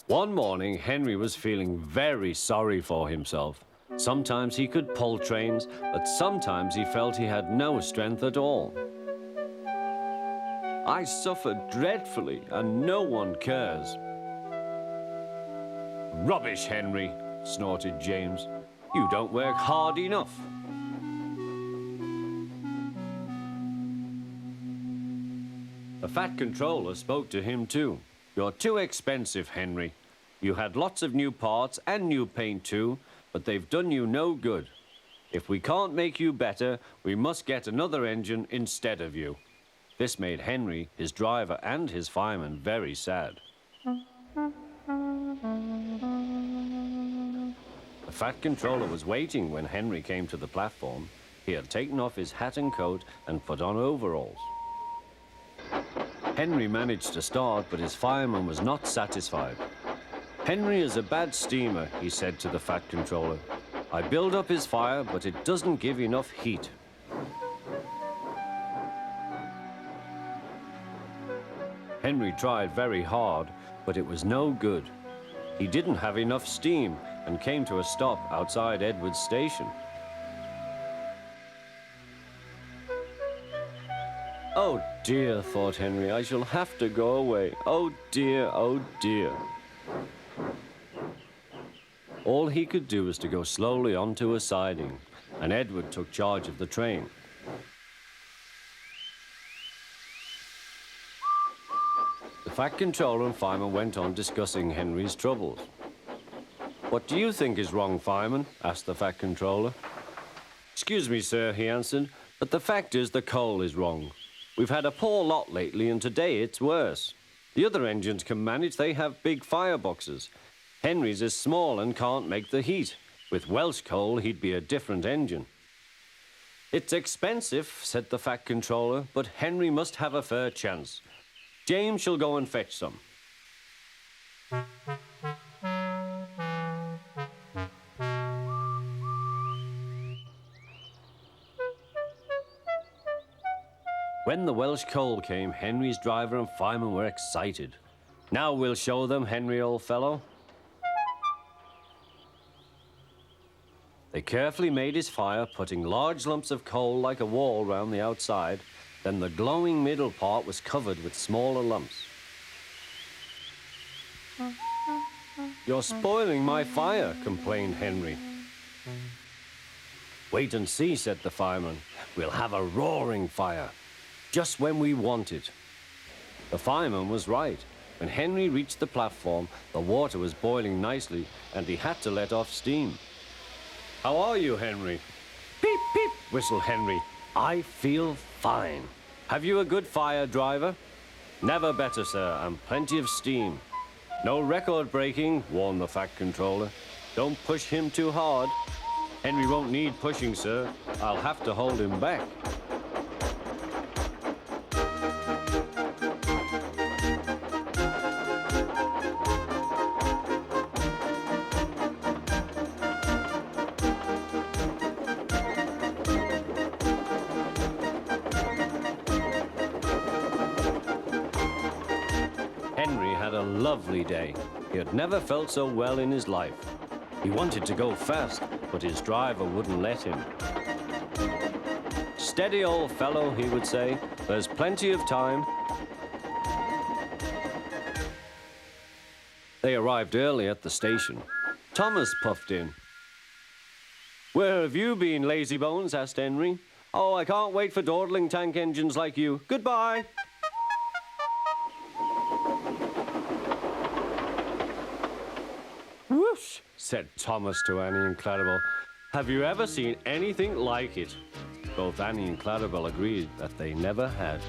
One morning, Henry was feeling very sorry for himself. Sometimes he could pull trains, but sometimes he felt he had no strength at all. I suffer dreadfully, and no one cares. Rubbish, Henry, snorted James. You don't work hard enough. The Fat Controller spoke to him too. You're too expensive, Henry. You had lots of new parts and new paint too, but they've done you no good. If we can't make you better, we must get another engine instead of you. This made Henry, his driver, and his fireman very sad. The Fat Controller was waiting when Henry came to the platform. He had taken off his hat and coat and put on overalls. Henry managed to start, but his fireman was not satisfied. Henry is a bad steamer, he said to the Fat Controller. I build up his fire, but it doesn't give enough heat. Henry tried very hard, but it was no good. He didn't have enough steam and came to a stop outside Edward's station. Oh dear, thought Henry, I shall have to go away. Oh dear, oh dear. All he could do was to go slowly onto a siding, and Edward took charge of the train. The Fat Controller and fireman went on discussing Henry's troubles. What do you think is wrong, fireman? Asked the Fat Controller. Excuse me, sir, he answered, but the fact is the coal is wrong. We've had a poor lot lately, and today it's worse. The other engines can manage, they have big fireboxes. Henry's is small and can't make the heat. With Welsh coal, he'd be a different engine. It's expensive, said the Fat Controller, but Henry must have a fair chance. James shall go and fetch some. When the Welsh coal came, Henry's driver and fireman were excited. Now we'll show them, Henry, old fellow. They carefully made his fire, putting large lumps of coal like a wall round the outside. Then the glowing middle part was covered with smaller lumps. You're spoiling my fire, complained Henry. Wait and see, said the fireman. We'll have a roaring fire, just when we want it. The fireman was right. When Henry reached the platform, the water was boiling nicely, and he had to let off steam. How are you, Henry? Peep, peep, whistled Henry. I feel fine. Have you a good fire, driver? Never better, sir, and plenty of steam. No record breaking, warned the Fat Controller. Don't push him too hard. Henry won't need pushing, sir. I'll have to hold him back. Henry had a lovely day. He had never felt so well in his life. He wanted to go fast, but his driver wouldn't let him. Steady, old fellow, he would say. There's plenty of time. They arrived early at the station. Thomas puffed in. Where have you been, lazybones? Asked Henry. Oh, I can't wait for dawdling tank engines like you. Goodbye. Whoosh, said Thomas to Annie and Clarabel. Have you ever seen anything like it? Both Annie and Clarabel agreed that they never had.